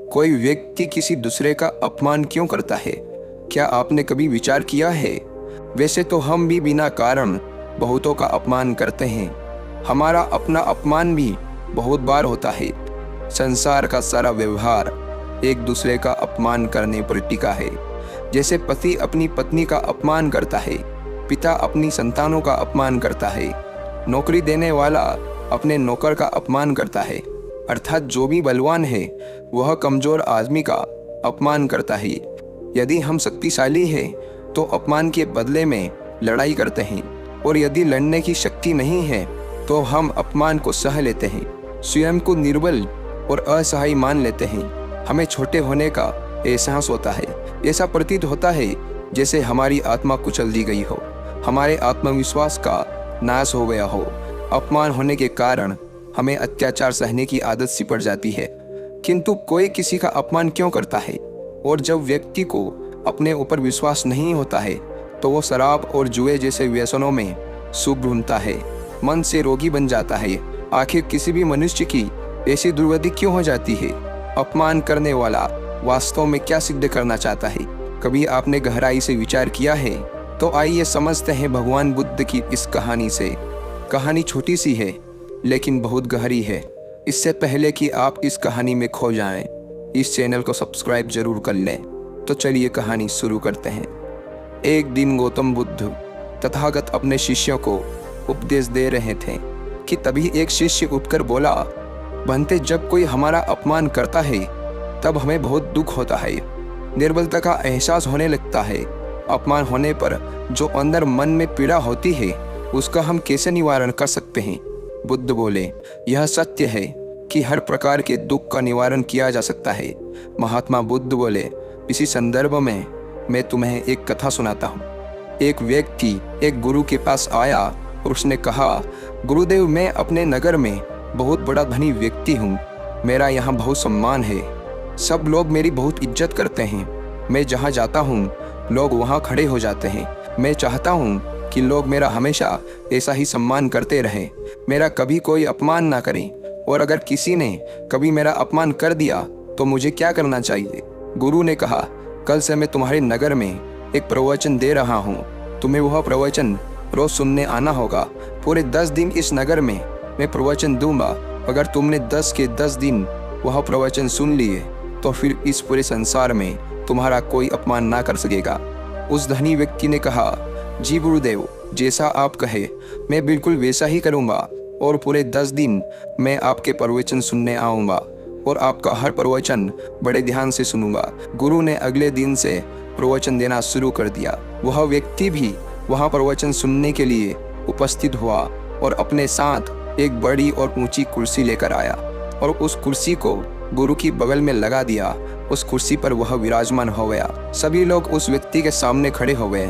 कोई व्यक्ति किसी दूसरे का अपमान क्यों करता है? क्या आपने कभी विचार किया है? वैसे तो हम भी बिना कारण बहुतों का अपमान करते हैं। हमारा अपना अपमान भी बहुत बार होता है। संसार का सारा व्यवहार एक दूसरे का अपमान करने पर टिका है। जैसे पति अपनी पत्नी का अपमान करता है, पिता अपनी संतानों का अपमान करता है, नौकरी देने वाला अपने नौकर का अपमान करता है, अर्थात जो भी बलवान है वह कमजोर आदमी का अपमान करता है। यदि हम शक्तिशाली हैं तो अपमान के बदले में लड़ाई करते हैं, और यदि लड़ने की शक्ति नहीं है तो हम अपमान को सह लेते हैं, स्वयं को निर्बल और असहाय मान लेते हैं। हमें छोटे होने का एहसास होता है। ऐसा प्रतीत होता है जैसे हमारी आत्मा कुचल दी गई हो, हमारे आत्मविश्वास का नाश हो गया हो। अपमान होने के कारण हमें अत्याचार सहने की आदत सी पड़ जाती है। किंतु कोई किसी का अपमान क्यों करता है? और जब व्यक्ति को अपने ऊपर विश्वास नहीं होता है तो वो शराब और जुए जैसे व्यसनों में सुख ढूंढता है, मन से रोगी बन जाता है। आखिर किसी भी मनुष्य की ऐसी दुर्गति क्यों हो जाती है? अपमान करने वाला वास्तव में क्या सिद्ध करना चाहता है? कभी आपने गहराई से विचार किया है? तो आइए समझते हैं भगवान बुद्ध की इस कहानी से। कहानी छोटी सी है लेकिन बहुत गहरी है। इससे पहले कि आप इस कहानी में खो जाएं, इस चैनल को सब्सक्राइब जरूर कर लें। तो चलिए कहानी शुरू करते हैं। एक दिन गौतम बुद्ध तथागत अपने शिष्यों को उपदेश दे रहे थे कि तभी एक शिष्य उठकर बोला, बनते जब कोई हमारा अपमान करता है तब हमें बहुत दुख होता है, निर्बलता का एहसास होने लगता है। अपमान होने पर जो अंदर मन में पीड़ा होती है उसका हम कैसे निवारण कर सकते हैं? बुद्ध बोले, यह सत्य है कि हर प्रकार के दुख का निवारण किया जा सकता है। महात्मा बुद्ध बोले, इसी संदर्भ में मैं तुम्हें एक कथा सुनाता हूँ। एक व्यक्ति एक गुरु के पास आया और उसने कहा, गुरुदेव, मैं अपने नगर में बहुत बड़ा धनी व्यक्ति हूँ। मेरा यहाँ बहुत सम्मान है। सब लोग मेरी बहुत इज्जत करते हैं। मैं जहाँ जाता हूँ लोग वहाँ खड़े हो जाते हैं। मैं चाहता हूँ कि लोग मेरा हमेशा ऐसा ही सम्मान करते रहें, मेरा कभी कोई अपमान ना करें। और अगर किसी ने कभी मेरा अपमान कर दिया तो मुझे क्या करना चाहिए? गुरु ने कहा, कल से मैं तुम्हारे नगर में एक प्रवचन दे रहा हूँ। तुम्हें वह प्रवचन रोज सुनने आना होगा। पूरे 10 दिन इस नगर में मैं प्रवचन दूंगा। अगर तुमने 10 के 10 दिन वह प्रवचन सुन लिए तो फिर इस पूरे संसार में तुम्हारा कोई अपमान ना कर सकेगा। उस धनी व्यक्ति ने कहा, जी गुरुदेव, जैसा आप कहे मैं बिल्कुल वैसा ही करूँगा, और पूरे 10 दिन मैं आपके प्रवचन सुनने आऊँगा और आपका हर प्रवचन बड़े ध्यान से सुनूंगा। गुरु ने अगले दिन से प्रवचन देना शुरू कर दिया। वह व्यक्ति भी वहाँ प्रवचन सुनने के लिए उपस्थित हुआ और अपने साथ एक बड़ी और ऊंची कुर्सी लेकर आया और उस कुर्सी को गुरु की बगल में लगा दिया। उस कुर्सी पर वह विराजमान हो गया। सभी लोग उस व्यक्ति के सामने खड़े हो गए,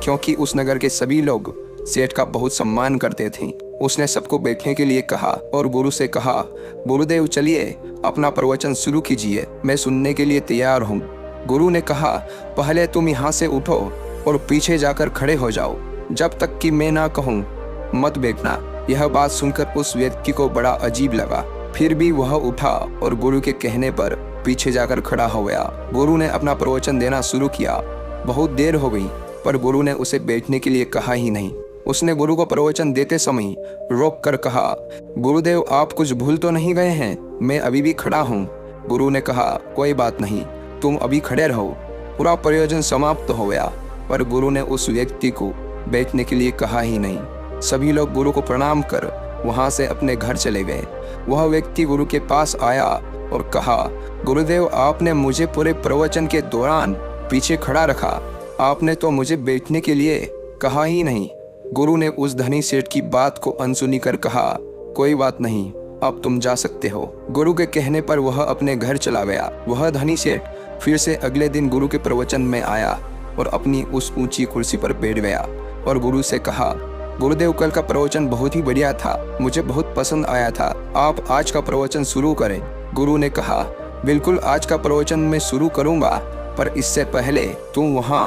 क्योंकि उस नगर के सभी लोग सेठ का बहुत सम्मान करते थे। उसने सबको बैठने के लिए कहा और गुरु से कहा, गुरुदेव, चलिए अपना प्रवचन शुरू कीजिए, मैं सुनने के लिए तैयार हूँ। गुरु ने कहा, पहले तुम यहाँ से उठो और पीछे जाकर खड़े हो जाओ। जब तक कि मैं ना कहूँ मत बैठना। यह बात सुनकर उस व्यक्ति को बड़ा अजीब लगा। फिर भी वह उठा और गुरु के कहने पर पीछे जाकर खड़ा हो गया। गुरु ने अपना प्रवचन देना शुरू किया। बहुत देर हो गई पर गुरु ने उसे बैठने के लिए कहा ही नहीं। उसने गुरु को प्रवचन देते समय रोक कर कहा, गुरुदेव, आप कुछ भूल तो नहीं गए हैं? मैं अभी भी खड़ा हूँ। गुरु ने कहा, कोई बात नहीं, तुम अभी खड़े रहो। पूरा प्रवचन समाप्त हो गया पर गुरु ने उस व्यक्ति को बैठने के लिए कहा ही नहीं। सभी लोग गुरु को प्रणाम कर वहाँ से अपने घर चले गए। वह व्यक्ति गुरु के पास आया और कहा, गुरुदेव, आपने मुझे पूरे प्रवचन के दौरान पीछे खड़ा रखा। आपने तो मुझे बैठने के लिए कहा ही नहीं। गुरु ने उस धनी सेठ की बात को अनसुनी कर कहा, कोई बात नहीं, अब तुम जा सकते हो। गुरु के कहने पर वह अपने घर चला गया। वह धनी सेठ फिर से अगले दिन गुरु के प्रवचन में आया और अपनी उस ऊंची कुर्सी पर बैठ गया और गुरु से कहा, गुरुदेव, कल का प्रवचन बहुत ही बढ़िया था, मुझे बहुत पसंद आया था। आप आज का प्रवचन शुरू करें। गुरु ने कहा, बिल्कुल, आज का प्रवचन मैं शुरू करूंगा, पर इससे पहले तुम वहाँ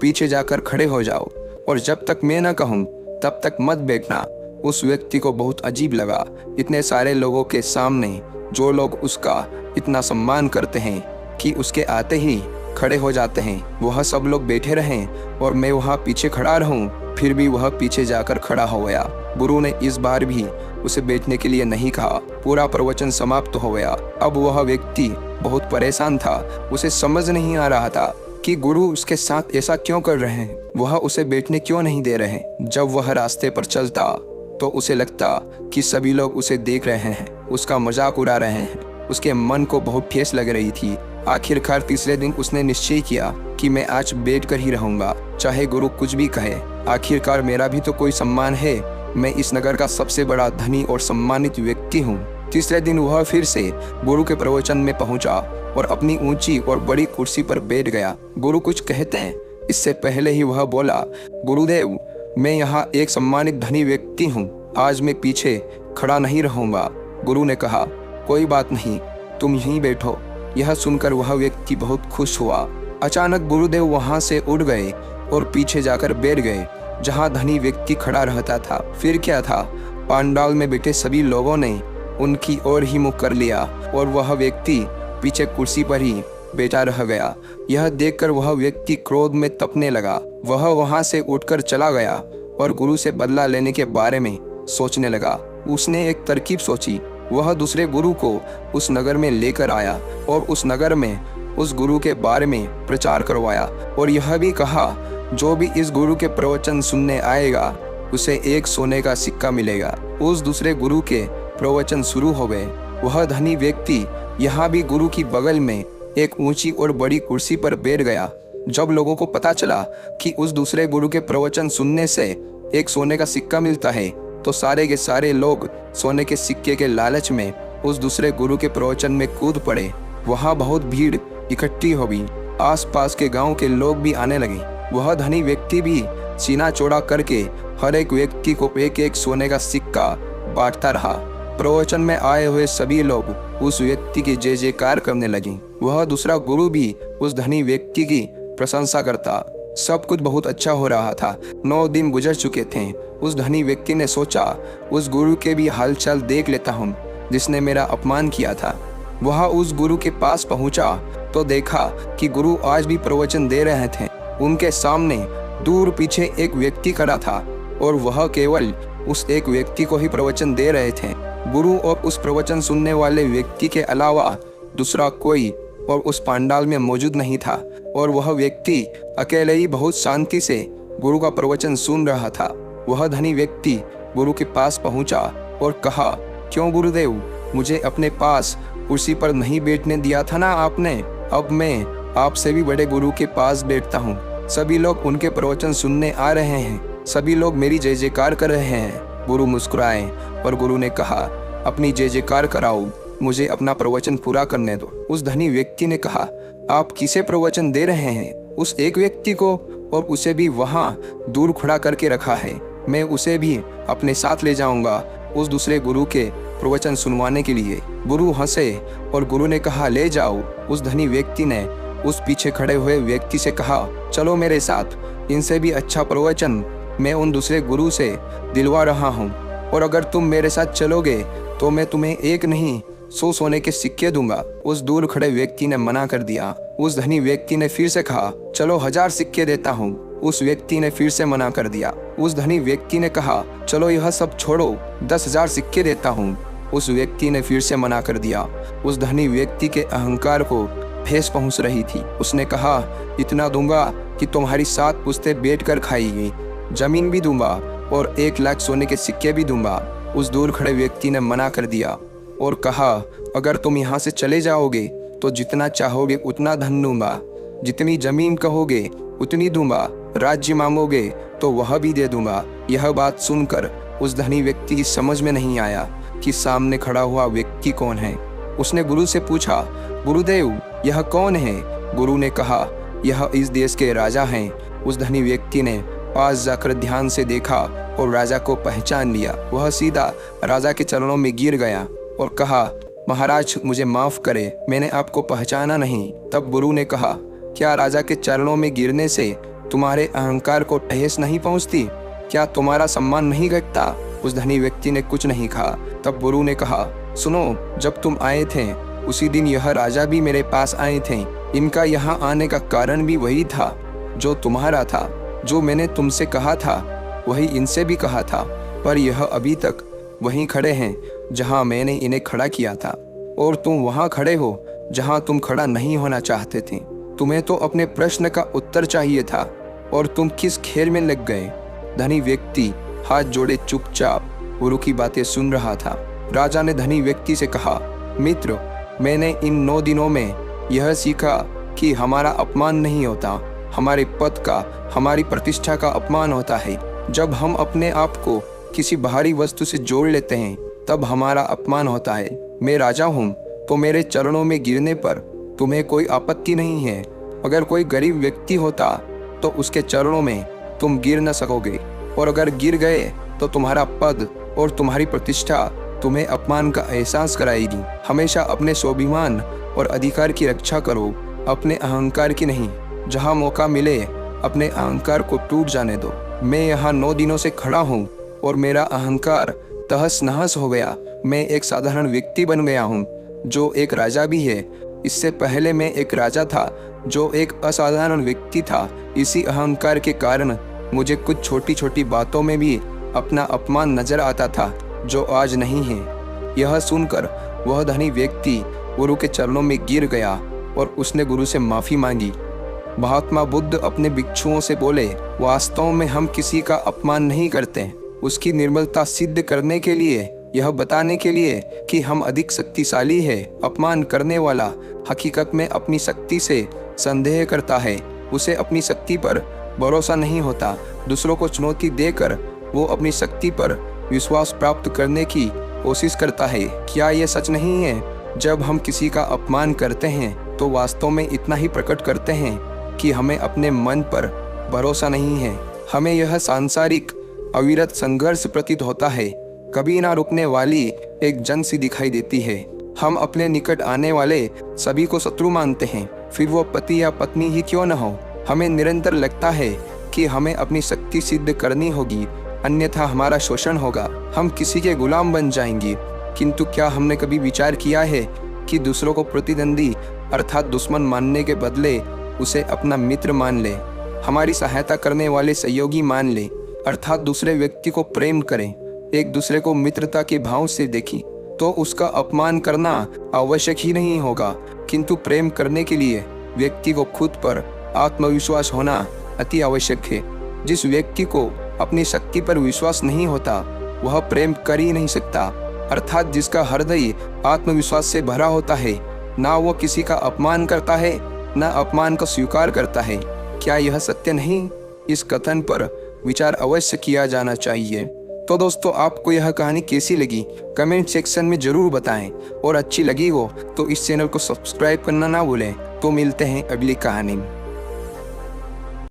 पीछे जाकर खड़े हो जाओ और जब तक मैं न कहूँ तब तक मत बैठना। उस व्यक्ति को बहुत अजीब लगा। इतने सारे लोगों के सामने जो लोग उसका इतना सम्मान करते हैं कि उसके आते ही खड़े हो जाते हैं, वह सब लोग बैठे रहें और मैं वहाँ पीछे खड़ा रहूं, फिर भी वह पीछे जाकर खड़ा हो गया। गुरु ने इस बार भी उसे बैठने के लिए नहीं कहा। पूरा प्रवचन समाप्त हो गया। अब वह व्यक्ति बहुत परेशान था। उसे समझ नहीं आ रहा था कि गुरु उसके साथ ऐसा क्यों कर रहे हैं, वह उसे बैठने क्यों नहीं दे रहे। जब वह रास्ते पर चलता तो उसे लगता कि सभी लोग उसे देख रहे हैं, उसका मजाक उड़ा रहे हैं। उसके मन को बहुत ठेस लग रही थी। आखिरकार तीसरे दिन उसने निश्चय किया कि मैं आज बैठ कर ही रहूंगा, चाहे गुरु कुछ भी कहे। आखिरकार मेरा भी तो कोई सम्मान है। मैं इस नगर का सबसे बड़ा धनी और सम्मानित व्यक्ति हूँ। तीसरे दिन वह फिर से गुरु के प्रवचन में पहुंचा और अपनी ऊंची और बड़ी कुर्सी पर बैठ गया। गुरु कुछ कहते हैं इससे पहले ही वह बोला, गुरुदेव, मैं यहाँ एक सम्मानित धनी व्यक्ति हूँ, आज मैं पीछे खड़ा नहीं रहूंगा। गुरु ने कहा, कोई बात नहीं, तुम यहीं बैठो। यह सुनकर वह व्यक्ति बहुत खुश हुआ। अचानक गुरुदेव वहां से उठ गए और पीछे जाकर बैठ गए जहां धनी व्यक्ति खड़ा रहता था। फिर क्या था, पांडाल में बैठे सभी लोगों ने उनकी ओर ही मुख कर लिया और वह व्यक्ति पीछे कुर्सी पर ही बैठा रह गया। यह देखकर वह व्यक्ति क्रोध में तपने लगा। वह वहां से उठकर चला गया और गुरु से बदला लेने के बारे में सोचने लगा। उसने एक तरकीब सोची। वह दूसरे गुरु को उस नगर में लेकर आया और उस नगर में उस गुरु के बारे में प्रचार करवाया और यह भी कहा, जो भी इस गुरु के प्रवचन सुनने आएगा उसे एक सोने का सिक्का मिलेगा। उस दूसरे गुरु के प्रवचन शुरू हो गए। वह धनी व्यक्ति यहाँ भी गुरु की बगल में एक ऊंची और बड़ी कुर्सी पर बैठ गया। जब लोगों को पता चला कि उस दूसरे गुरु के प्रवचन सुनने से एक सोने का सिक्का मिलता है, तो सारे के सारे लोग सोने के सिक्के के लालच में उस दूसरे गुरु के प्रवचन में कूद पड़े। वहां बहुत भीड़ इकट्ठी हो गई। आसपास के गांव के लोग भी आने लगे। वह धनी व्यक्ति भी सीना चौड़ा करके हर एक व्यक्ति को एक एक सोने का सिक्का बांटता रहा। प्रवचन में आए हुए सभी लोग उस व्यक्ति की जय जयकार करने लगे। वह दूसरा गुरु भी उस धनी व्यक्ति की प्रशंसा करता। सब कुछ बहुत अच्छा हो रहा था। 9 दिन गुजर चुके थे। उस धनी व्यक्ति ने सोचा, उस गुरु के भी हालचाल देख लेता हूँ जिसने मेरा अपमान किया था। वह उस गुरु के पास पहुंचा तो देखा कि गुरु आज भी प्रवचन दे रहे थे। उनके सामने दूर पीछे एक व्यक्ति खड़ा था और वह केवल उस एक व्यक्ति को ही प्रवचन दे रहे थे। गुरु और उस प्रवचन सुनने वाले व्यक्ति के अलावा दूसरा कोई और उस पांडाल में मौजूद नहीं था और वह व्यक्ति अकेले ही बहुत शांति से गुरु का प्रवचन सुन रहा था। वह धनी व्यक्ति गुरु के पास पहुंचा और कहा, क्यों गुरुदेव, मुझे अपने पास कुर्सी पर नहीं बैठने दिया था ना आपने। अब मैं आपसे भी बड़े गुरु के पास बैठता हूँ। सभी लोग उनके प्रवचन सुनने आ रहे हैं। सभी लोग मेरी जय जयकार कर रहे हैं। गुरु मुस्कुराए और गुरु ने कहा, अपनी जय जयकार कराओ, मुझे अपना प्रवचन पूरा करने दो। उस धनी व्यक्ति ने कहा, आप किसे प्रवचन दे रहे हैं? उस एक व्यक्ति को, और उसे भी वहां दूर खड़ा करके रखा है। मैं उसे भी अपने साथ ले जाऊंगा उस दूसरे गुरु के प्रवचन सुनवाने के लिए। गुरु हंसे और गुरु ने कहा, ले जाओ। उस धनी व्यक्ति ने उस पीछे खड़े हुए व्यक्ति से कहा, चलो मेरे साथ, इनसे भी अच्छा प्रवचन मैं उन दूसरे गुरु से दिलवा रहा हूँ, और अगर तुम मेरे साथ चलोगे तो मैं तुम्हें एक नहीं 100 सोने के सिक्के दूंगा। उस दूर खड़े व्यक्ति ने मना कर दिया। उस धनी व्यक्ति ने फिर से कहा, चलो 1000 सिक्के देता हूँ। उस व्यक्ति ने फिर से मना कर दिया। उस धनी व्यक्ति ने कहा, चलो यह सब छोड़ो, 10,000 सिक्के देता हूँ। उस व्यक्ति ने फिर से मना कर दिया। उस धनी व्यक्ति के अहंकार को ठेस पहुंच रही थी। उसने कहा, इतना दूंगा कि तुम्हारी 7 पुश्तें बैठ कर खाएगी, जमीन भी दूंगा और 1 लाख सोने के सिक्के भी दूंगा। उस दूर खड़े व्यक्ति ने मना कर दिया और कहा, अगर तुम यहाँ से चले जाओगे तो जितना चाहोगे उतना धन दूंगा, जितनी जमीन कहोगे उतनी दूंगा, राज्य मांगोगे तो वह भी दे दूंगा। यह बात सुनकर उस धनी व्यक्ति की समझ में नहीं आया कि सामने खड़ा हुआ व्यक्ति कौन है। उसने गुरु से पूछा, गुरुदेव, यह कौन है? गुरु ने कहा, यह इस देश के राजा हैं। उस धनी व्यक्ति ने पास जाकर ध्यान से देखा और राजा को पहचान लिया। वह सीधा राजा के चरणों में गिर गया और कहा, महाराज, मुझे माफ करे, मैंने आपको पहचाना नहीं। तब गुरु ने कहा, क्या राजा के चरणों में गिरने से तुम्हारे अहंकार को ठेस नहीं पहुंचती? क्या तुम्हारा सम्मान नहीं घटता? उस धनी व्यक्ति ने कुछ नहीं कहा। तब गुरु ने कहा, सुनो, जब तुम आए थे उसी दिन यह राजा भी मेरे पास आए थे। इनका यहाँ आने का कारण भी वही था जो तुम्हारा था। जो मैंने तुमसे कहा था वही इनसे भी कहा था, पर यह अभी तक वहीं खड़े हैं जहाँ मैंने इन्हें खड़ा किया था, और तुम वहाँ खड़े हो जहाँ तुम खड़ा नहीं होना चाहते थे। तुम्हें तो अपने प्रश्न का उत्तर चाहिए था, और तुम किस खेल में लग गए। धनी व्यक्ति हाथ जोड़े चुपचाप गुरु की बातें सुन रहा था। राजा ने धनी व्यक्ति से कहा, मित्र, मैंने इन 9 दिनों में यह सीखा कि हमारा अपमान नहीं होता, हमारे पद का, हमारी प्रतिष्ठा का अपमान होता है। जब हम अपने आप को किसी बाहरी वस्तु से जोड़ लेते हैं तब हमारा अपमान होता है। मैं राजा हूँ तो मेरे चरणों में गिरने पर तुम्हें कोई आपत्ति नहीं है। अगर कोई गरीब व्यक्ति होता तो उसके चरणों में तुम गिर न सकोगे, और अगर गिर गए तो तुम्हारा पद और तुम्हारी प्रतिष्ठा तुम्हें अपमान का एहसास कराएगी। हमेशा अपने स्वाभिमान और अधिकार की रक्षा करो, अपने अहंकार की नहीं। जहाँ मौका मिले अपने अहंकार को टूट जाने दो। मैं यहाँ 9 दिनों से खड़ा हूँ और मेरा अहंकार तहस नहस हो गया। मैं एक साधारण व्यक्ति बन गया हूँ जो एक राजा भी है। इससे पहले मैं एक राजा था जो एक असाधारण व्यक्ति था। इसी अहंकार के कारण मुझे कुछ छोटी छोटी बातों में भी अपना अपमान नजर आता था जो आज नहीं है। यह सुनकर वह धनी व्यक्ति गुरु के चरणों में गिर गया और उसने गुरु से माफी मांगी। महात्मा बुद्ध अपने भिक्षुओं से बोले, वास्तव में हम किसी का अपमान नहीं करते। उसकी निर्मलता सिद्ध करने के लिए, यह बताने के लिए कि हम अधिक शक्तिशाली है। अपमान करने वाला हकीकत में अपनी शक्ति से संदेह करता है। उसे अपनी शक्ति पर भरोसा नहीं होता। दूसरों को चुनौती देकर वो अपनी शक्ति पर विश्वास प्राप्त करने की कोशिश करता है। क्या यह सच नहीं है? जब हम किसी का अपमान करते हैं तो वास्तव में इतना ही प्रकट करते हैं कि हमें अपने मन पर भरोसा नहीं है। हमें यह सांसारिक अविरत संघर्ष प्रतीत होता है, कभी ना रुकने वाली एक जंग सी दिखाई देती है। हम अपने निकट आने वाले सभी को शत्रु मानते हैं, फिर वो पति या पत्नी ही क्यों न हो। हमें निरंतर लगता है कि हमें अपनी शक्ति सिद्ध करनी होगी, अन्यथा हमारा शोषण होगा, हम किसी के गुलाम बन जाएंगे। किंतु क्या हमने कभी विचार किया है कि दूसरों को प्रतिद्वंदी अर्थात दुश्मन मानने के बदले उसे अपना मित्र मान ले, हमारी सहायता करने वाले सहयोगी मान ले, अर्थात दूसरे व्यक्ति को प्रेम करें, एक दूसरे को मित्रता के भाव से देखें, तो उसका अपमान करना आवश्यक ही नहीं होगा। किंतु प्रेम करने के लिए व्यक्ति को खुद पर आत्मविश्वास होना अति आवश्यक है। जिस व्यक्ति को अपनी शक्ति पर विश्वास नहीं होता वह प्रेम कर ही नहीं सकता, अर्थात जिसका हृदय आत्मविश्वास से भरा होता है, ना वो किसी का अपमान करता है ना अपमान को स्वीकार करता है। क्या यह सत्य नहीं? इस कथन पर विचार अवश्य किया जाना चाहिए। तो दोस्तों, आपको यह कहानी कैसी लगी कमेंट सेक्शन में जरूर बताएं, और अच्छी लगी हो तो इस चैनल को सब्सक्राइब करना ना भूलें। तो मिलते हैं अगली कहानी में।